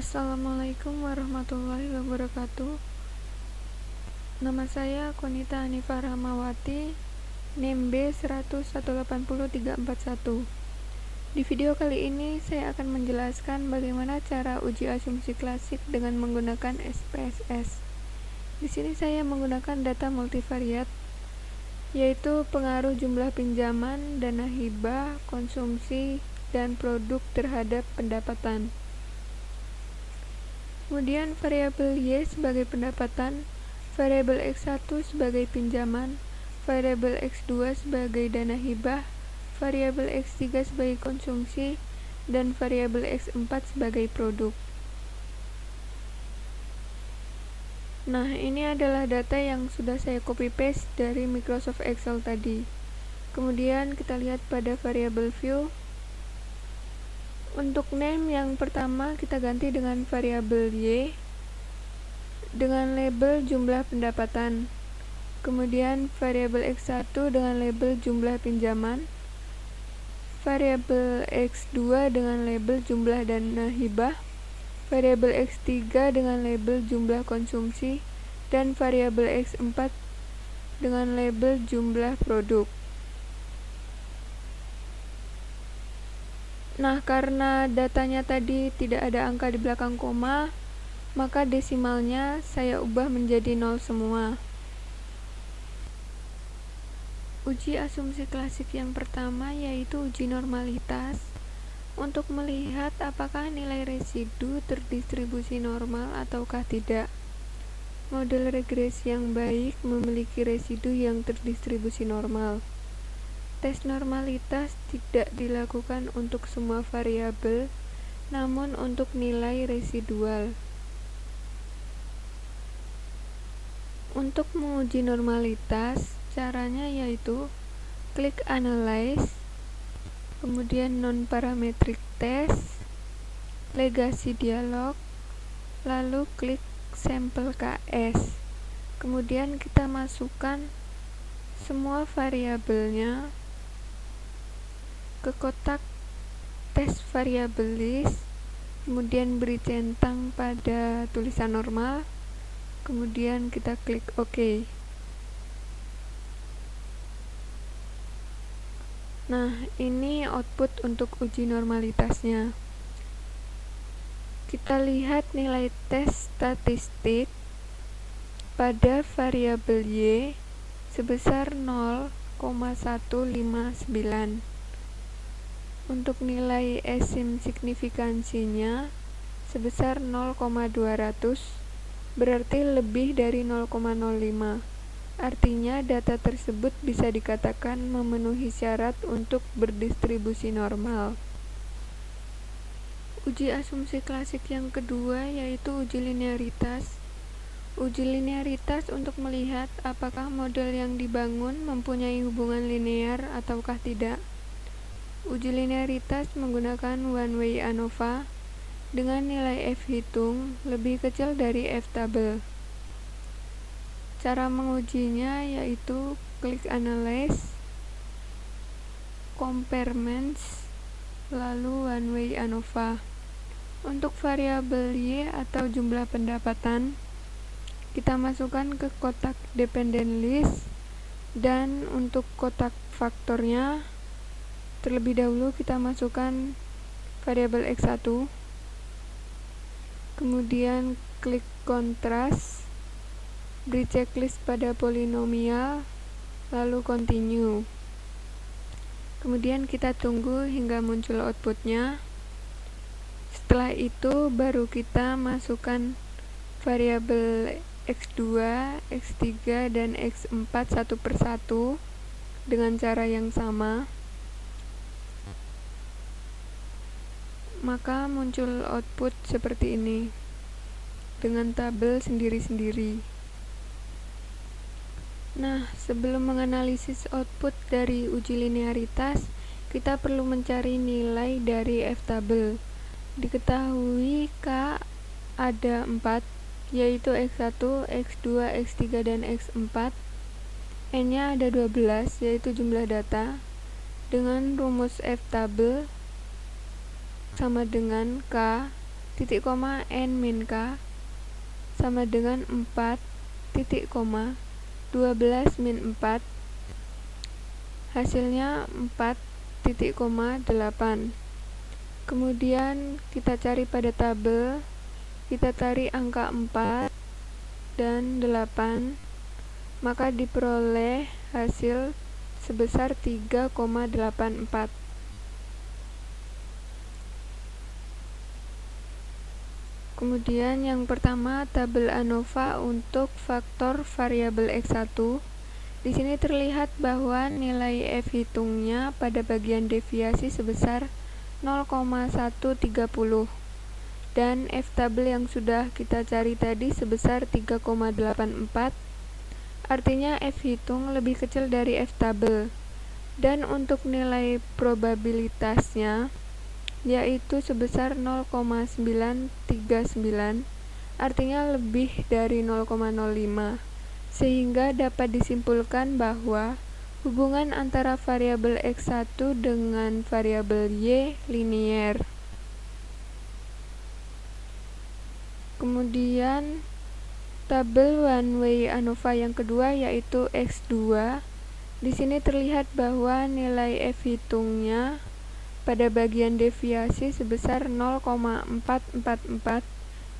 Assalamualaikum warahmatullahi wabarakatuh. Nama saya Konita Hanifah Rahmawati, NIM B100180341. Di video kali ini saya akan menjelaskan bagaimana cara uji asumsi klasik dengan menggunakan SPSS. Di sini saya menggunakan data multivariat, yaitu pengaruh jumlah pinjaman, dana hibah, konsumsi, dan produk terhadap pendapatan. Kemudian variabel Y sebagai pendapatan, variabel X1 sebagai pinjaman, variabel X2 sebagai dana hibah, variabel X3 sebagai konsumsi, dan variabel X4 sebagai produk. Nah, ini adalah data yang sudah saya copy paste dari Microsoft Excel tadi. Kemudian kita lihat pada variabel view. Untuk name yang pertama kita ganti dengan variabel Y dengan label jumlah pendapatan. Kemudian variabel X1 dengan label jumlah pinjaman, variabel X2 dengan label jumlah dana hibah, variabel X3 dengan label jumlah konsumsi, dan variabel X4 dengan label jumlah produk. Nah, karena datanya tadi tidak ada angka di belakang koma, maka desimalnya saya ubah menjadi 0 semua. Uji asumsi klasik yang pertama yaitu uji normalitas untuk melihat apakah nilai residu terdistribusi normal ataukah tidak. Model regresi yang baik memiliki residu yang terdistribusi normal. Tes normalitas tidak dilakukan untuk semua variabel, namun untuk nilai residual. Untuk menguji normalitas, caranya yaitu klik Analyze, kemudian Non-Parametric Test, Legasi Dialog, lalu klik Sampel KS. Kemudian kita masukkan semua variabelnya ke kotak tes variabel list, kemudian beri centang pada tulisan normal, kemudian kita klik OK. Nah, ini output untuk uji normalitasnya. Kita lihat nilai tes statistik pada variabel Y sebesar 0,159. Untuk nilai esim signifikansinya sebesar 0,200, berarti lebih dari 0,05. Artinya data tersebut bisa dikatakan memenuhi syarat untuk berdistribusi normal. Uji asumsi klasik yang kedua yaitu uji linearitas. Uji linearitas untuk melihat apakah model yang dibangun mempunyai hubungan linear ataukah tidak. Uji linearitas menggunakan one-way ANOVA dengan nilai F hitung lebih kecil dari F tabel. Cara mengujinya yaitu klik Analyze, Comparements, lalu one-way ANOVA. Untuk variabel Y atau jumlah pendapatan, kita masukkan ke kotak Dependent List, dan untuk kotak faktornya terlebih dahulu kita masukkan variabel X1, kemudian klik kontras, beri checklist pada polinomial, lalu continue. Kemudian kita tunggu hingga muncul outputnya. Setelah itu baru kita masukkan variabel X2, X3, dan X4 satu persatu dengan cara yang sama. Maka muncul output seperti ini dengan tabel sendiri-sendiri. Nah, sebelum menganalisis output dari uji linearitas, kita perlu mencari nilai dari F tabel. Diketahui K ada 4, yaitu X1, X2, X3, dan X4. N-nya ada 12, yaitu jumlah data. Dengan rumus F tabel sama dengan K titik koma n min k sama dengan 4 titik koma 12 min 4, hasilnya 4 titik koma 8. Kemudian kita cari pada tabel, kita tarik angka 4 dan 8, maka diperoleh hasil sebesar 3,84. Kemudian yang pertama, tabel ANOVA untuk faktor variabel X1. Di sini terlihat bahwa nilai F hitungnya pada bagian deviasi sebesar 0,130 dan F tabel yang sudah kita cari tadi sebesar 3,84. Artinya F hitung lebih kecil dari F tabel. Dan untuk nilai probabilitasnya yaitu sebesar 0,939, artinya lebih dari 0,05, sehingga dapat disimpulkan bahwa hubungan antara variabel X1 dengan variabel Y linier. Kemudian tabel one way ANOVA yang kedua yaitu X2. Di sini terlihat bahwa nilai F hitungnya pada bagian deviasi sebesar 0,444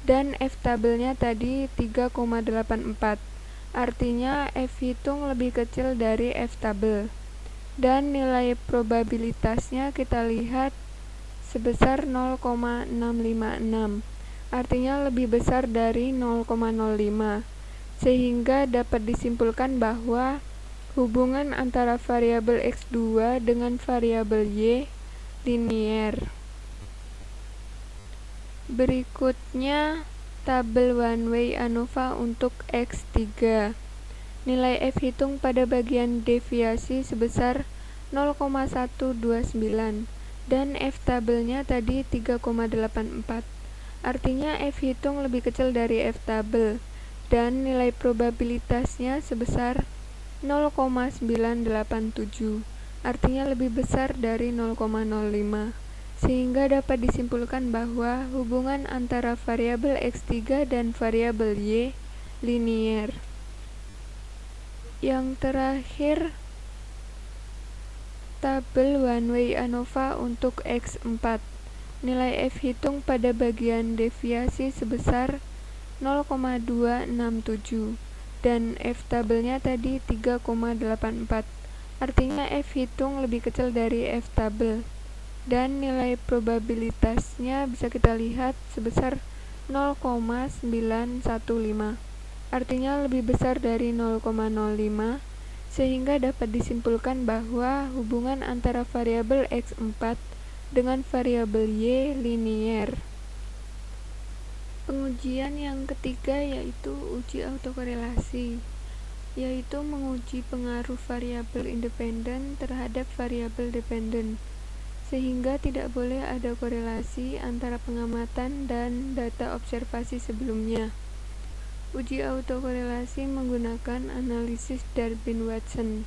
dan F tabelnya tadi 3,84. Artinya F hitung lebih kecil dari F tabel. Dan nilai probabilitasnya kita lihat sebesar 0,656. Artinya lebih besar dari 0,05. Sehingga dapat disimpulkan bahwa hubungan antara variabel X2 dengan variabel Y linier. Berikutnya tabel one way ANOVA untuk X3. Nilai F hitung pada bagian deviasi sebesar 0,129 dan F tabelnya tadi 3,84. Artinya F hitung lebih kecil dari F tabel dan nilai probabilitasnya sebesar 0,987. Artinya lebih besar dari 0,05, sehingga dapat disimpulkan bahwa hubungan antara variabel X3 dan variabel Y linier. Yang terakhir, tabel one way ANOVA untuk X4. Nilai F hitung pada bagian deviasi sebesar 0,267 dan F tabelnya tadi 3,84. Artinya F hitung lebih kecil dari F tabel. Dan nilai probabilitasnya bisa kita lihat sebesar 0,915. Artinya lebih besar dari 0,05, sehingga dapat disimpulkan bahwa hubungan antara variabel X4 dengan variabel Y linier. Pengujian yang ketiga yaitu uji autokorelasi, yaitu menguji pengaruh variabel independen terhadap variabel dependen, sehingga tidak boleh ada korelasi antara pengamatan dan data observasi sebelumnya. Uji autokorelasi menggunakan analisis Darwin-Watson.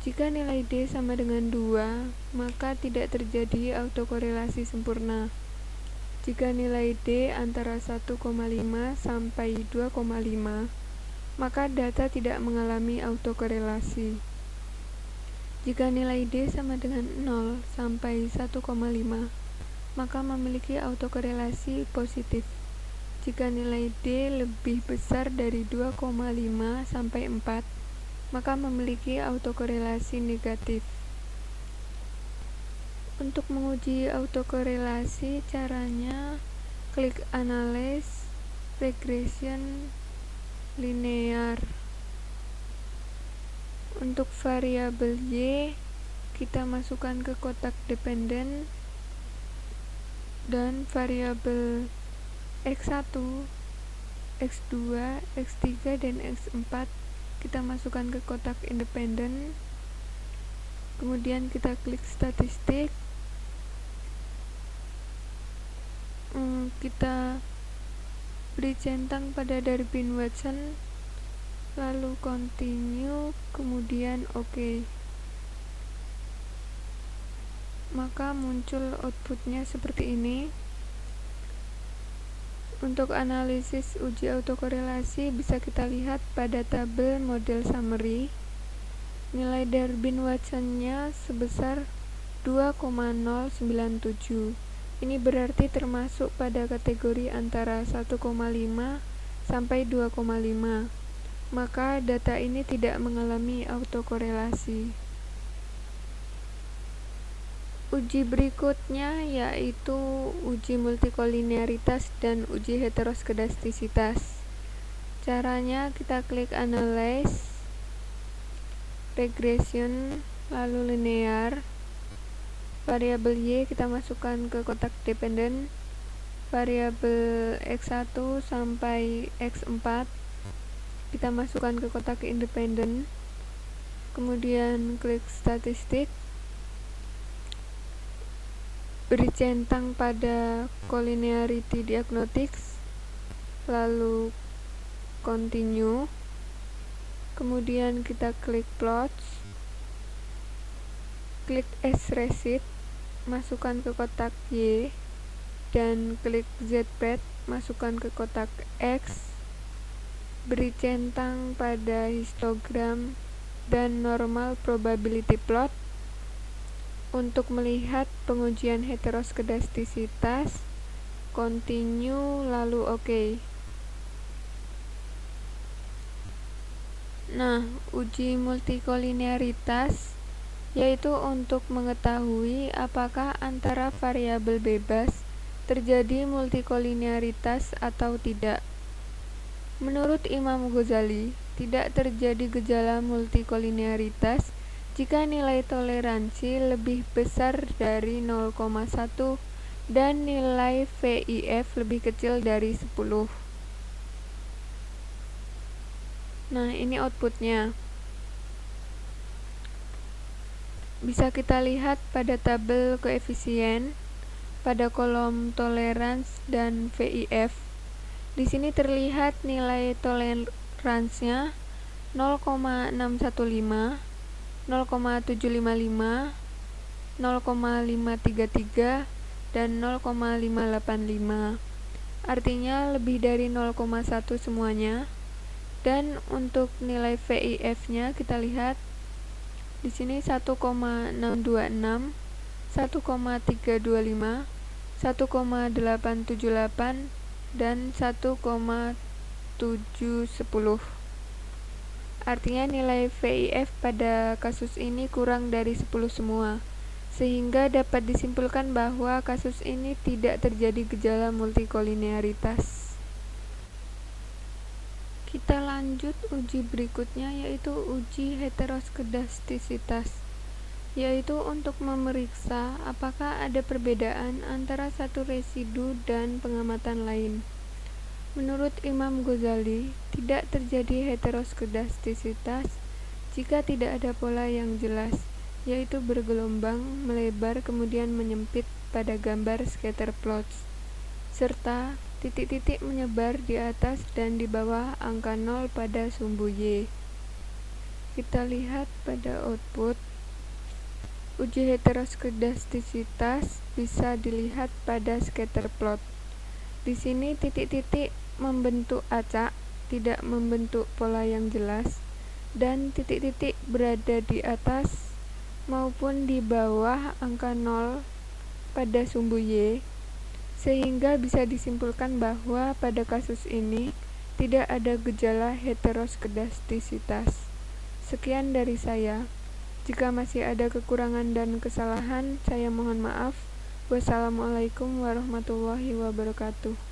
Jika nilai D sama dengan 2, maka tidak terjadi autokorelasi sempurna. Jika nilai D antara 1,5 sampai 2,5, maka data tidak mengalami autokorelasi. Jika nilai D sama dengan 0 sampai 1,5, maka memiliki autokorelasi positif. Jika nilai D lebih besar dari 2,5 sampai 4, maka memiliki autokorelasi negatif. Untuk menguji autokorelasi, caranya klik Analyze Regression Linear. Untuk variabel Y, kita masukkan ke kotak dependen, dan variabel X1, X2, X3, dan X4 kita masukkan ke kotak independen. Kemudian kita klik statistik. Kita beri centang pada Darwin-Watson, lalu continue, kemudian OK. Maka muncul outputnya seperti ini. Untuk analisis uji autokorelasi bisa kita lihat pada tabel model summary. Nilai Darwin-Watson-nya sebesar 2,097. Ini berarti termasuk pada kategori antara 1,5 sampai 2,5. Maka data ini tidak mengalami autokorelasi. Uji berikutnya yaitu uji multikolinearitas dan uji heteroskedastisitas. Caranya kita klik Analyze, Regression, lalu Linear. Variabel Y kita masukkan ke kotak dependent, variabel X1 sampai X4 kita masukkan ke kotak independent, kemudian klik statistik, beri centang pada collinearity diagnostics, lalu continue, kemudian kita klik plots, klik as receipt, masukkan ke kotak Y, dan klik Z-pad, masukkan ke kotak X, beri centang pada histogram dan normal probability plot. Untuk melihat pengujian heteroskedastisitas, continue lalu OK. Nah, uji multikolinearitas yaitu untuk mengetahui apakah antara variabel bebas terjadi multikolinearitas atau tidak. Menurut Imam Ghazali, tidak terjadi gejala multikolinearitas jika nilai toleransi lebih besar dari 0,1 dan nilai VIF lebih kecil dari 10. Nah, ini outputnya. Bisa kita lihat pada tabel koefisien pada kolom tolerance dan VIF. Di sini terlihat nilai toleransinya 0,615, 0,755, 0,533, dan 0,585. Artinya lebih dari 0,1 semuanya. Dan untuk nilai VIF-nya kita lihat di sini 1,626, 1,325, 1,878, dan 1,710. Artinya nilai VIF pada kasus ini kurang dari 10 semua, sehingga dapat disimpulkan bahwa kasus ini tidak terjadi gejala multikolinearitas. Kita lanjut uji berikutnya yaitu uji heteroskedastisitas, yaitu untuk memeriksa apakah ada perbedaan antara satu residu dan pengamatan lain. Menurut Imam Ghazali, tidak terjadi heteroskedastisitas jika tidak ada pola yang jelas, yaitu bergelombang, melebar, kemudian menyempit pada gambar scatter plots, serta titik-titik menyebar di atas dan di bawah angka 0 pada sumbu Y. Kita lihat pada output. Uji heteroskedastisitas bisa dilihat pada scatter plot. Di sini titik-titik membentuk acak, tidak membentuk pola yang jelas, dan titik-titik berada di atas maupun di bawah angka 0 pada sumbu Y, sehingga bisa disimpulkan bahwa pada kasus ini tidak ada gejala heteroskedastisitas. Sekian dari saya. Jika masih ada kekurangan dan kesalahan, saya mohon maaf. Wassalamualaikum warahmatullahi wabarakatuh.